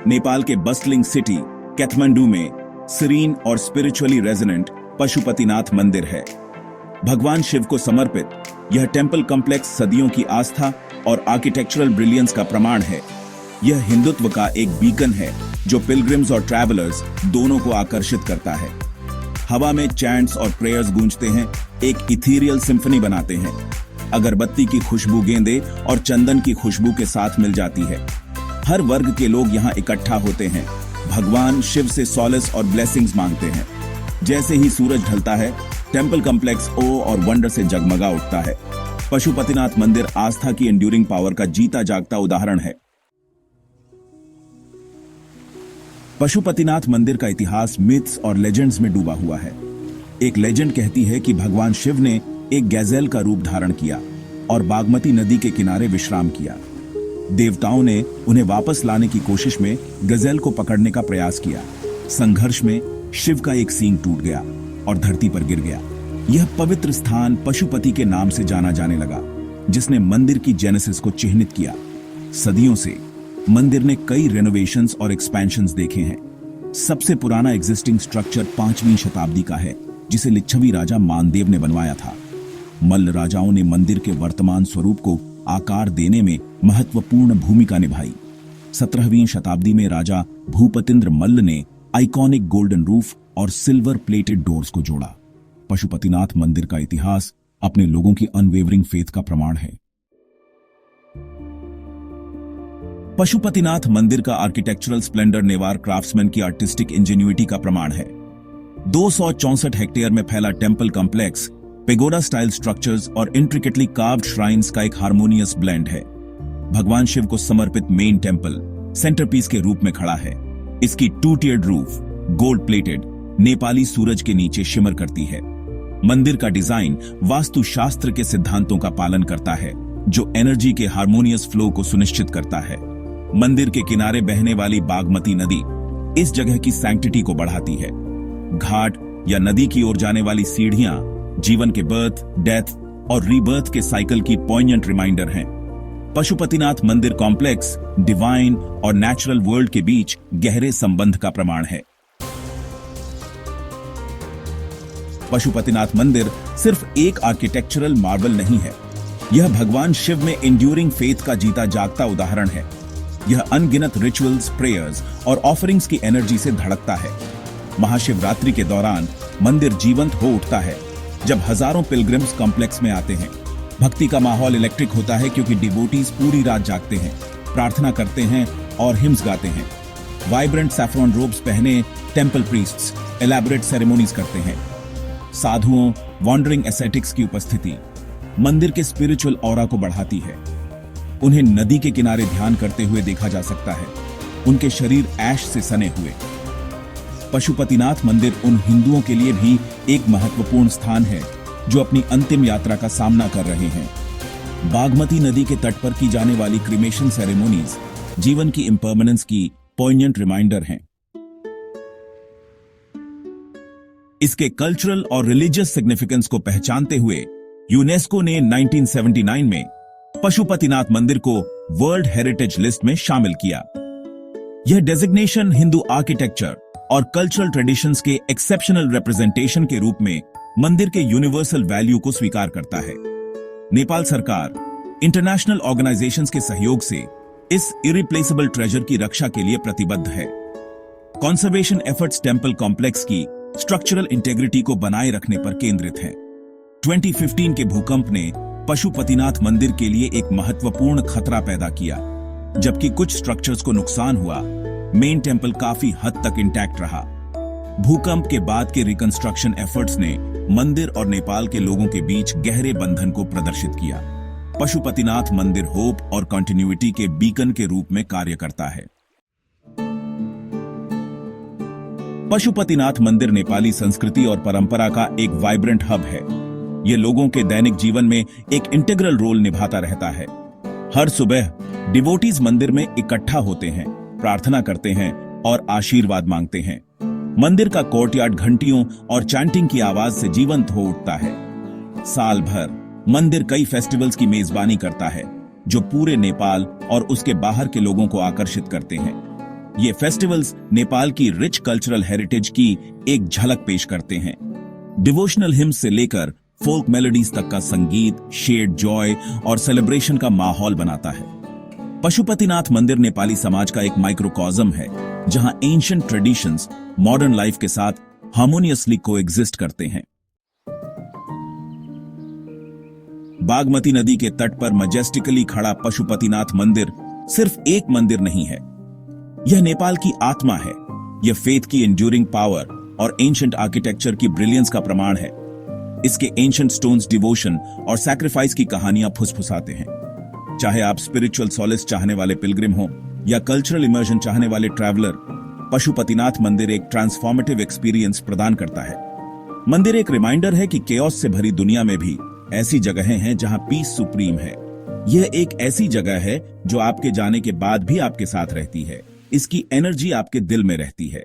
नेपाल के bustling city Kathmandu में serine और स्पिरिचुअली रेजोनेंट पशुपतिनाथ मंदिर है। भगवान शिव को समर्पित यह टेंपल कॉम्प्लेक्स सदियों की आस्था और आर्किटेक्चरल ब्रिलियंस का प्रमाण है। यह हिंदुत्व का एक बीकन है जो पिलग्रिम्स और ट्रैवलर्स दोनों को आकर्षित करता है। हवा में चैंट्स और प्रेयर्स गूंजते हैं, एक इथीरियल सिम्फनी बनाते हैं। अगरबत्ती की खुशबू गेंदे और चंदन की खुशबू के साथ मिल जाती है। हर वर्ग के लोग यहाँ इकट्ठा होते हैं, भगवान शिव से सॉलेस और ब्लेसिंग्स मांगते हैं। जैसे ही सूरज ढलता है, टेंपल कॉम्प्लेक्स ओ और वंडर से जगमगा उठता है। पशुपतिनाथ मंदिर आस्था की एंड्यूरिंग पावर का जीता जागता उदाहरण है। पशुपतिनाथ मंदिर का इतिहास मिथ्स और लेजेंड्स में डूबा हुआ है। एक लेजेंड कहती है कि भगवान शिव ने एक गैजेल का रूप धारण किया और बागमती नदी के किनारे विश्राम किया। देवताओं ने उन्हें वापस लाने की कोशिश में गजेल को पकड़ने का प्रयास किया। संघर्ष में शिव का एक सींग टूट गया और धरती पर गिर गया। यह पवित्र स्थान पशुपति के नाम से जाना जाने लगा, जिसने मंदिर की जेनेसिस को चिह्नित किया। सदियों से मंदिर ने कई रेनोवेशंस और एक्सपेंशंस देखे हैं। सबसे पुराना एग्जिस्टिंग स्ट्रक्चर 5वीं शताब्दी का है, जिसे लिच्छवी राजा मानदेव ने बनवाया था। मल्ल राजाओं ने मंदिर के वर्तमान स्वरूप को आकार देने में महत्वपूर्ण भूमिका निभाई। 17वीं शताब्दी में राजा भूपतिंद्र मल्ल ने आइकॉनिक गोल्डन रूफ और सिल्वर प्लेटेड डोर्स को जोड़ा। पशुपतिनाथ मंदिर का इतिहास अपने लोगों की अनवेवरिंग फेथ का प्रमाण है। पशुपतिनाथ मंदिर का आर्किटेक्चरल स्प्लेंडर नेवार क्राफ्ट्समैन की आर्टिस्टिक इंजेन्युइटी का प्रमाण है। 264 हेक्टेयर में फैला temple complex pagoda style structures और इंट्रिकेटली कार्व्ड श्राइन्स का एक हार्मोनियस ब्लेंड है। भगवान शिव को समर्पित मेन टेंपल सेंटरपीस के रूप में खड़ा है। इसकी 2-tiered roof gold plated Nepali सूरज के नीचे शिमर करती है। मंदिर का डिजाइन वास्तुशास्त्र के सिद्धांतों का पालन करता है, जो एनर्जी के हार्मोनियस फ्लो को सुनिश्चित करता है। मंदिर के किनारे बहने वाली बागमती नदी इस जगह की सैंक्टिटी को बढ़ाती है। घाट या नदी की ओर जाने वाली सीढ़ियां जीवन के बर्थ, डेथ और रीबर्थ के साइकिल की पॉइंटेंट रिमाइंडर हैं। पशुपतिनाथ मंदिर कॉम्प्लेक्स डिवाइन और नेचुरल वर्ल्ड के बीच गहरे संबंध का प्रमाण है। पशुपतिनाथ मंदिर सिर्फ एक आर्किटेक्चरल मार्वल नहीं है, यह भगवान शिव में एंड्यूरिंग फेथ का जीता जागता उदाहरण है। यह अनगिनत रिचुअल्स, प्रेयर्स और ऑफरिंग्स की एनर्जी से धड़कता है। महाशिवरात्रि के दौरान मंदिर जीवंत हो उठता है, जब हजारों पिलग्रिम्स कॉम्प्लेक्स में आते हैं। भक्ति का माहौल इलेक्ट्रिक होता है, क्योंकि डिवोटीज पूरी रात जागते हैं, प्रार्थना करते हैं और हिम्स गाते हैं। वाइब्रेंट सैफ्रॉन रोब्स पहने टेंपल प्रीस्ट्स एलैबोरेट सेरेमोनीज करते हैं। साधुओं, वॉन्डरिंग एसेटिक्स की उपस्थिति मंदिर के स्पिरिचुअल ऑरा को बढ़ाती है। उन्हें नदी के किनारे ध्यान करते हुए देखा जा सकता है, उनके शरीर ऐश से सने हुए। पशुपतिनाथ मंदिर उन हिंदुओं के लिए भी एक महत्वपूर्ण स्थान है जो अपनी अंतिम यात्रा का सामना कर रहे हैं। बागमती नदी के तट पर की जाने वाली क्रिमेशन सेरेमोनीज जीवन की इम्पर्मनेंस की पॉइंटेंट रिमाइंडर हैं। इसके कल्चरल और रिलीजियस सिग्निफिकेंस को पहचानते हुए यूनेस्को ने 1979 में पशुपतिनाथ मंदिर को वर्ल्ड हेरिटेज लिस्ट में शामिल किया। यह डेजिग्नेशन हिंदू आर्किटेक्चर और कल्चरल ट्रेडिशंस के एक्सेप्शनल रिप्रेजेंटेशन के रूप में मंदिर के यूनिवर्सल वैल्यू को स्वीकार करता है। नेपाल सरकार इंटरनेशनल ऑर्गेनाइजेशंस के सहयोग से इस इरिप्लेसेबल ट्रेजर की रक्षा के लिए प्रतिबद्ध है। कंजर्वेशन एफर्ट्स टेंपल कॉम्प्लेक्स की स्ट्रक्चरल इंटेग्रिटी को बनाए रखने पर केंद्रित है। 2015 के भूकंप ने पशुपतिनाथ मंदिर के लिए एक महत्वपूर्ण खतरा पैदा किया। जबकि कुछ स्ट्रक्चर्स को नुकसान हुआ, मेन टेंपल काफी हद तक इंटैक्ट रहा। भूकंप के बाद के रिकंस्ट्रक्शन एफर्ट्स ने मंदिर और नेपाल के लोगों के बीच गहरे बंधन को प्रदर्शित किया। पशुपतिनाथ मंदिर होप और कंटिन्यूटी के बीकन के रूप में कार्य करता है। पशुपतिनाथ मंदिर नेपाली संस्कृति और परंपरा का एक वाइब्रेंट हब है। ये लोगों के दैनिक जीवन में एक इंटीग्रल रोल निभाता रहता है। हर सुबह डिवोटीज मंदिर में इकट्ठा होते हैं, प्रार्थना करते हैं और आशीर्वाद मांगते हैं। मंदिर का कोर्टयार्ड घंटियों और चैंटिंग की आवाज से जीवंत हो उठता है। साल भर मंदिर कई फेस्टिवल्स की मेजबानी करता है, जो पूरे नेपाल और उसके बाहर के लोगों को आकर्षित करते हैं। ये फेस्टिवल्स नेपाल की रिच कल्चरल हेरिटेज की एक झलक पेश करते हैं। डिवोशनल हिम्स से लेकर फोल्क मेलोडीज तक का संगीत शेयर्ड जॉय और सेलिब्रेशन का माहौल बनाता है। पशुपतिनाथ मंदिर नेपाली समाज का एक माइक्रोकॉज्म है, जहां एंशिएंट ट्रेडिशंस मॉडर्न लाइफ के साथ हार्मोनियसली कोएग्जिस्ट करते हैं। बागमती नदी के तट पर मजेस्टिकली खड़ा पशुपतिनाथ मंदिर सिर्फ एक मंदिर नहीं है, यह नेपाल की आत्मा है। यह फेथ की एंड्यूरिंग पावर और एंशिएंट आर्किटेक्चर की ब्रिलियंस का प्रमाण है। इसके एंशिएंट स्टोन्स डिवोशन और सैक्रिफाइस की कहानियां फुसफुसाते हैं। चाहे आप स्पिरिचुअल सॉलिस चाहने वाले पिलग्रिम हो या कल्चरल इमर्जन चाहने वाले ट्रैवलर, पशुपतिनाथ मंदिर एक ट्रांसफॉर्मेटिव एक्सपीरियंस प्रदान करता है। मंदिर एक रिमाइंडर है कि केओस से भरी दुनिया में भी ऐसी जगहें हैं जहां पीस सुप्रीम है। यह एक ऐसी जगह है जो आपके जाने के बाद भी आपके साथ रहती है। इसकी एनर्जी आपके दिल में रहती है।